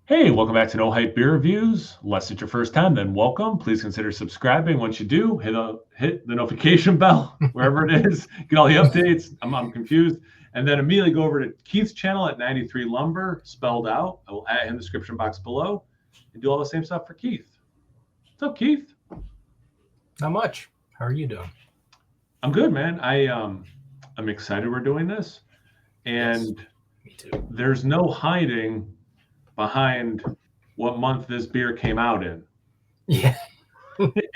Hey, welcome back to No Hype Beer Reviews. Unless it's your first time, then welcome. Please consider subscribing. Once you do, hit the notification bell wherever it is. Get all the updates. I'm confused. And then immediately go over to Keith's channel at 93 Lumber, spelled out. I will add it in the description box below and do all the same stuff for Keith. What's up, Keith? Not much. How are you doing? I'm good, man. I'm excited we're doing this. And Yes, me too. there's no hiding behind what month this beer came out in. Yeah.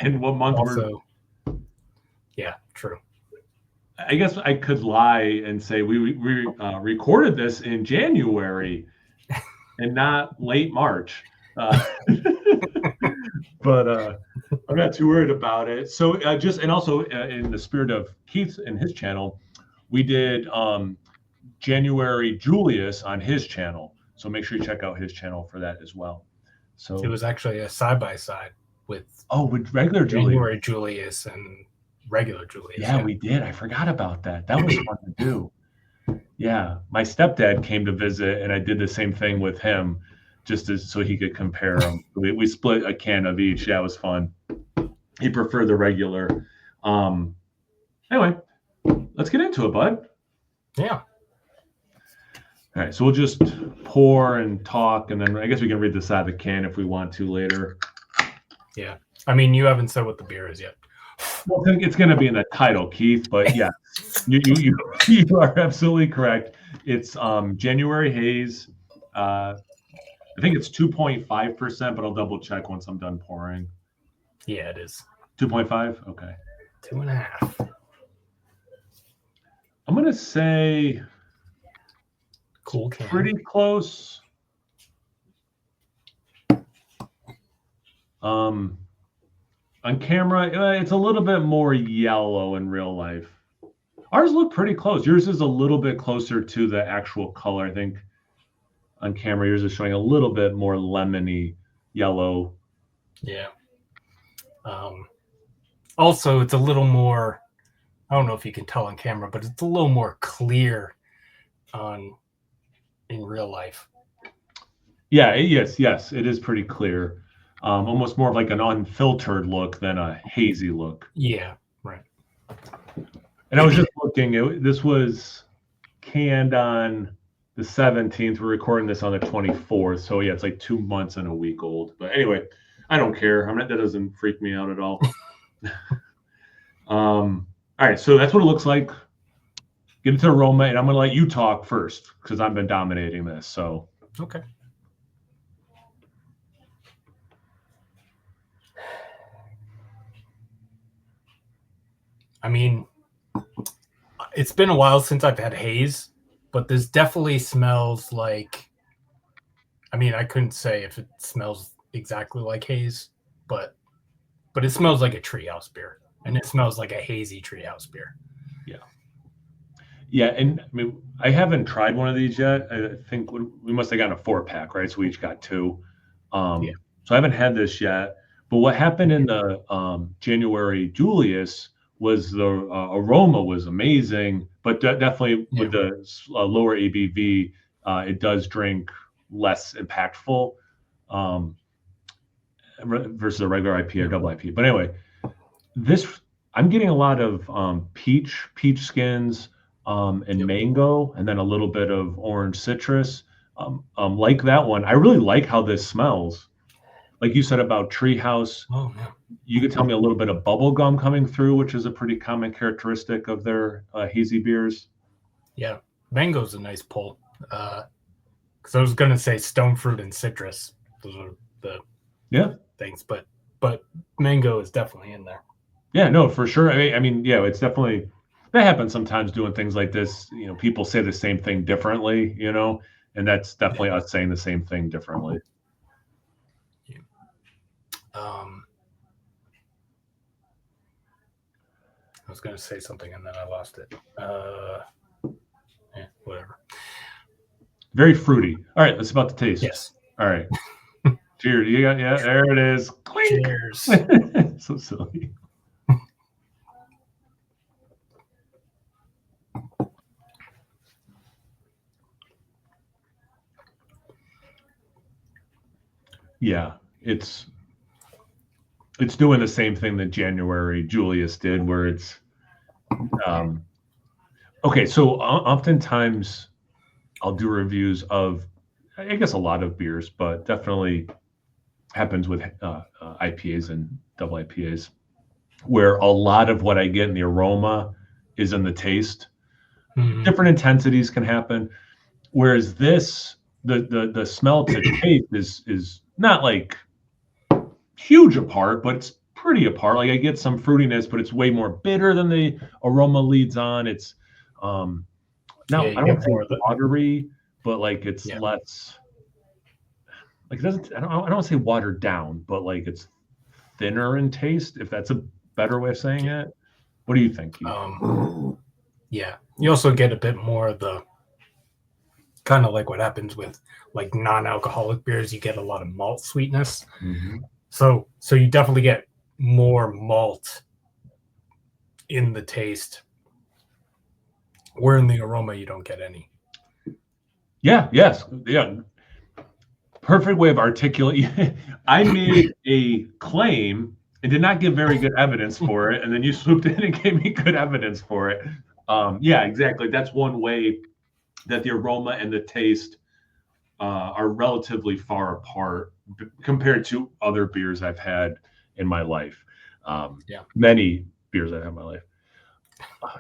And what month Also, yeah, true. I guess I could lie and say we recorded this in January and not late March. But I'm not too worried about it. So and also in the spirit of Keith and his channel, we did January Julius on his channel. So make sure you check out his channel for that as well. So It was actually a side-by-side with with regular Julius. January Julius and regular Julius. Yeah, we did. I forgot about that. That was fun to do. Yeah, my stepdad came to visit, and I did the same thing with him, so he could compare them. We split a can of each. Yeah, it was fun. He preferred the regular. Anyway, let's get into it, bud. Yeah. All right, so we'll just pour and talk, and then I guess we can read the side of the can if we want to later. Yeah. I mean, you haven't said what the beer is yet. Well, I think it's going to be in the title, Keith. But yeah, you are absolutely correct. It's January Haze. I think it's 2.5%, but I'll double check once I'm done pouring. Yeah, it is. 2.5? Okay. 2.5. I'm going to say Cool can. pretty close. On camera, it's a little bit more yellow in real life. Ours look pretty close. Yours is a little bit closer to the actual color. I think on camera, yours is showing a little bit more lemony yellow. Yeah. Also, it's a little more, I don't know if you can tell on camera, but it's a little more clear in real life. Yeah, yes, it is pretty clear. Almost more of like an unfiltered look than a hazy look. Yeah, right. And I was just looking, this was canned on the 17th. We're recording this on the 24th. So yeah, it's like 2 months and a week old. But anyway, I don't care. That doesn't freak me out at all. All right, so that's what it looks like. Get into aroma, and I'm going to let you talk first because I've been dominating this. So okay. I mean, it's been a while since I've had haze, but this definitely smells like, I mean, I couldn't say if it smells exactly like haze, but it smells like a treehouse beer, and it smells like a hazy treehouse beer. Yeah, and I mean, I haven't tried one of these yet. I think we must have gotten a 4-pack, right? So we each got 2. So I haven't had this yet. But what happened in the January Julius was the aroma was amazing, but definitely with the lower ABV, it does drink less impactful versus a regular IPA or double IPA. But anyway, I'm getting a lot of peach skins. And mango, and then a little bit of orange citrus. Like that one. I really like how this smells. Like you said about treehouse. Oh, yeah. You could tell me a little bit of bubble gum coming through, which is a pretty common characteristic of their hazy beers. Yeah, mango's a nice pull. Because I was going to say stone fruit and citrus. Those are the things, but mango is definitely in there. Yeah, no, for sure. I mean, yeah, it's definitely. That happens sometimes doing things like this. People say the same thing differently, and that's definitely us saying the same thing differently. Yeah. I was going to say something and then I lost it. Whatever. Very fruity. All right, that's about the taste. Yes. All right. Cheers. There it is. Clink. Cheers. So silly. Yeah, it's doing the same thing that January Julius did, where it's um, okay. So oftentimes I'll do reviews of, I guess, a lot of beers, but definitely happens with IPAs and double IPAs, where a lot of what I get in the aroma is in the taste. Mhm. Different intensities can happen. Whereas this, the smell to taste is not like huge apart, but it's pretty apart. Like I get some fruitiness, but it's way more bitter than the aroma leads on. It's um Yeah, now I you don't get want to say more of the watery, but like it's yeah. less like it doesn't I don't want to say watered down, but like it's thinner in taste, if that's a better way of saying Yeah. it. What do you think, Keith? Yeah. You also get a bit more of the kind of like what happens with like non-alcoholic beers. You get a lot of malt sweetness. Mhm. So you definitely get more malt in the taste. Where in the aroma you don't get any. Yeah, yes. Yeah. Perfect way of articulating. I made a claim and did not give very good evidence for it, and then you swooped in and gave me good evidence for it. Yeah, exactly. That's one way that the aroma and the taste are relatively far apart compared to other beers I've had in my life. Yeah. Many beers I've had in my life.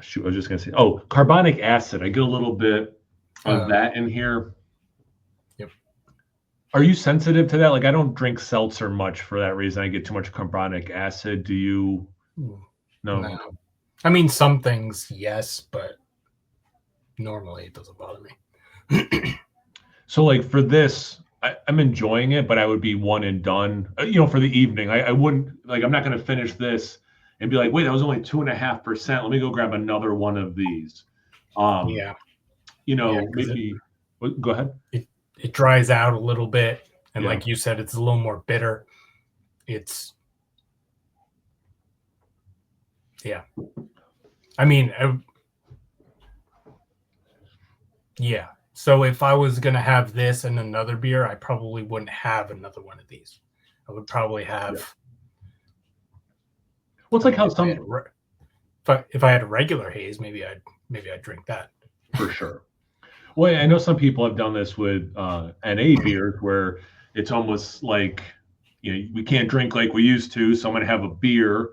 Shoot, I was just gonna say, oh, carbonic acid. I get a little bit of that in here. Yep. Are you sensitive to that? Like, I don't drink seltzer much for that reason. I get too much carbonic acid. Do you? No. No. I mean, some things, yes, but normally it doesn't bother me. So, like for this, I'm enjoying it, but I would be one and done. For the evening, I wouldn't like. I'm not going to finish this and be like, wait, that was only 2.5%. Let me go grab another one of these. Um, Yeah. Yeah, because maybe. Go ahead. it dries out a little bit, and Yeah. like you said, it's a little more bitter. It's yeah. I mean, yeah. So if I was gonna have this and another beer, I probably wouldn't have another one of these. I would probably have. Yeah. Well, it's I like mean, how if I had a regular haze, maybe I'd drink that. for sure. Well, I know some people have done this with NA beers where it's almost like, we can't drink like we used to. So I'm going to have a beer.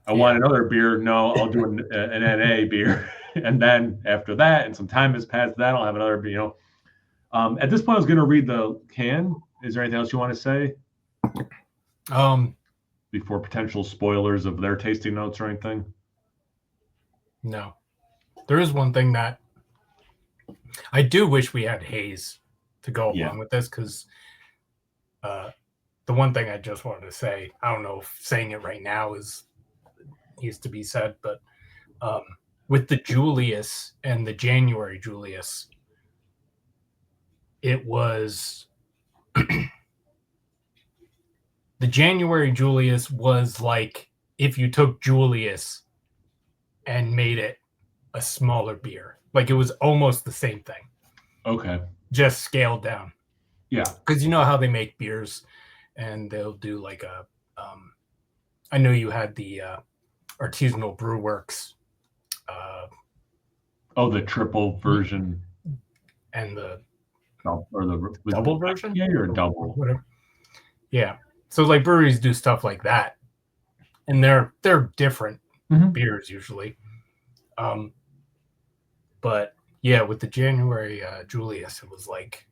I want another beer. No, I'll do an NA beer. And then after that, and some time has passed, that I'll have another beer. At this point, I was going to read the can. Is there anything else you want to say before potential spoilers of their tasting notes or anything? No, there is one thing that I do wish we had haze to go along with this, because the one thing I just wanted to say, I don't know if saying it right now needs to be said, but with the Julius and the January Julius, it was the January Julius was like if you took Julius and made it a smaller beer. Like it was almost the same thing. Okay. Just scaled down. Yeah. Because you know how they make beers and they'll do like I know you had the Artisanal Brew Works. The triple version. And the double version? Yeah, you're a double. Whatever. Yeah. So like breweries do stuff like that. And they're different beers usually. But yeah, with the January Julius, it was like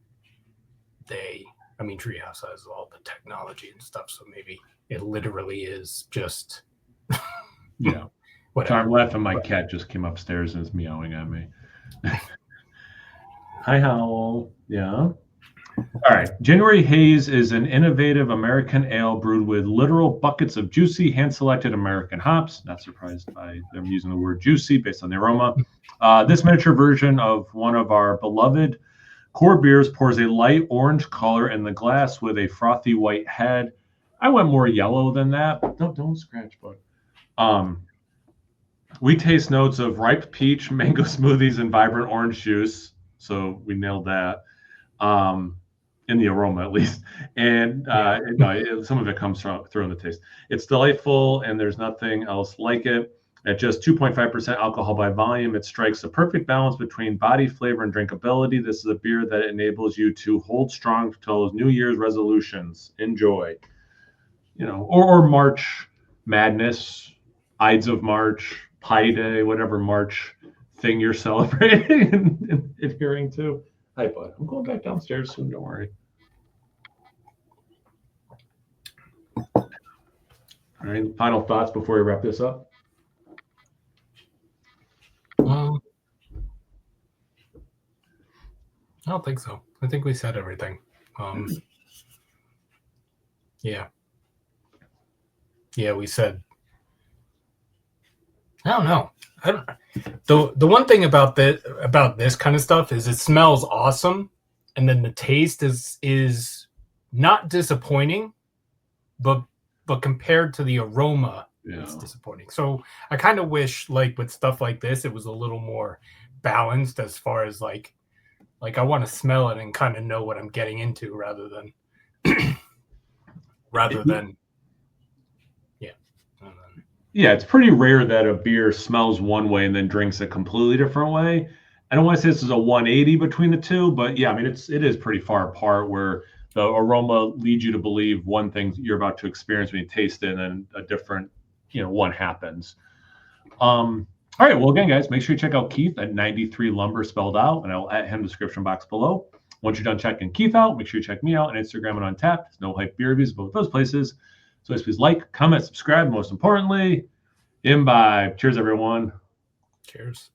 Treehouse has all the technology and stuff, so maybe it literally is just yeah. Whatever. So I'm laughing. My cat just came upstairs and is meowing at me. Hi, Howl. Yeah. All right. January Haze is an innovative American ale brewed with literal buckets of juicy, hand-selected American hops. Not surprised by them using the word juicy based on the aroma. This miniature version of one of our beloved core beers pours a light orange color in the glass with a frothy white head. I went more yellow than that. Don't scratch, bud. We taste notes of ripe peach, mango smoothies, and vibrant orange juice. So we nailed that. in the aroma at least. And some of it comes through in the taste. It's delightful, and there's nothing else like it. At just 2.5% alcohol by volume, it strikes a perfect balance between body flavor and drinkability. This is a beer that enables you to hold strong to those New Year's resolutions. Enjoy. Or March Madness, Ides of March, Pi Day, whatever March thing you're celebrating and adhering to. Hi, bud. I'm going back downstairs soon. Don't worry. All right. Final thoughts before we wrap this up? I don't think so. I think we said everything. Yeah, we said. I don't know. The one thing about this kind of stuff is it smells awesome, and then the taste is not disappointing, but compared to the aroma, it's disappointing. So I kind of wish, like with stuff like this, it was a little more balanced as far as like I want to smell it and kind of know what I'm getting into rather than Yeah, it's pretty rare that a beer smells one way and then drinks a completely different way. I don't want to say this is a 180 between the two, but yeah, I mean it is pretty far apart where the aroma leads you to believe one thing you're about to experience when you taste it, and then a different, one happens. All right, well again, guys, make sure you check out Keith at 93 Lumber spelled out, and I'll add him in the description box below. Once you're done checking Keith out, make sure you check me out on Instagram and Untappd. No Hype Beer Reviews, both those places. So please like, comment, subscribe. Most importantly, imbibe. Cheers, everyone. Cheers.